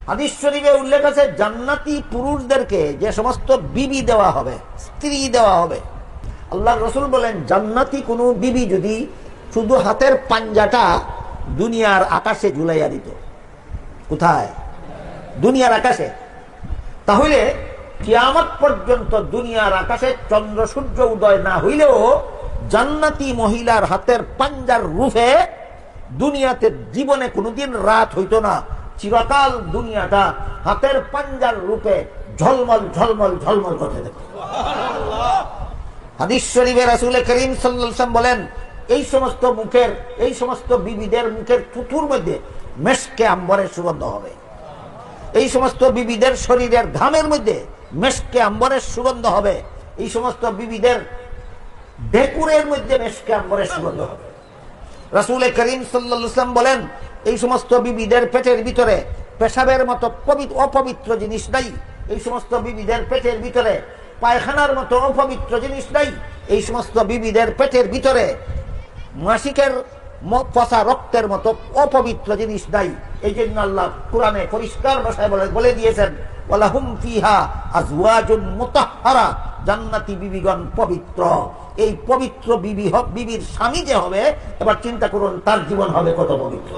হাদিস শরীফে উল্লেখ আছে জান্নাতি পুরুষদেরকে যে সমস্ত বিবি দেওয়া হবে, স্ত্রী দেওয়া হবে, আল্লাহ রসুল বলেন জান্নাতি কোনো বিবি যদি শুধু হাতের পাঞ্জাটা দুনিয়ার আকাশে ঝুলাইয়া দিত, কোথায়? দুনিয়ার আকাশে, তাহলে কিয়ামত পর্যন্ত দুনিয়ার আকাশে চন্দ্র সূর্য উদয় না হইলেও জান্নাতি মহিলার হাতের পাঞ্জার রূপে দুনিয়াতে জীবনে কোনোদিন রাত হইতো না। চিরকাল দুনিয়াটা হাতের পাঞ্জার রূপে ঝলমল ঝলমল ঝলমল করতে থাকে। হাদিস শরীফে রাসূল করিম সাল্লাল্লাহু আলাইহি ওয়াসাল্লাম বলেন এই সমস্ত মুখের, এই সমস্ত বিবিদের মুখের থুথুর মধ্যে মেশকে আম্বরের সুগন্ধ হবে, এই সমস্ত বিবিদের শরীরের ঘামের মধ্যে মেশকে আম্বরের সুগন্ধ হবে, এই সমস্ত বিবিদের ডেকুরের মধ্যে মেশকে আম্বরের সুগন্ধ হবে। রাসূল করিম সাল্লাল্লাহু আলাইহি ওয়াসাল্লাম বলেন এই সমস্ত বিবিদের পেটের ভিতরে পেশাবের মতো অপবিত্র জিনিস নাই, এই সমস্ত বিবিদের পেটের ভিতরে পায়খানার মতো অপবিত্র জিনিস নাই, এই সমস্ত বিবিদের পেটের ভিতরে মাসিকের পচা রক্তের মতো অপবিত্র জিনিস নাই। এই জন্য আল্লাহ কোরআনে পরিষ্কার ভাষায় বলে দিয়েছেন ওয়ালাহুম ফিহা আজওয়াজুন মুতাহহারা, জান্নাতি বিবিগণ পবিত্র। এই পবিত্র বিবির স্বামী যে হবে, এবার চিন্তা করুন তার জীবন হবে কত পবিত্র।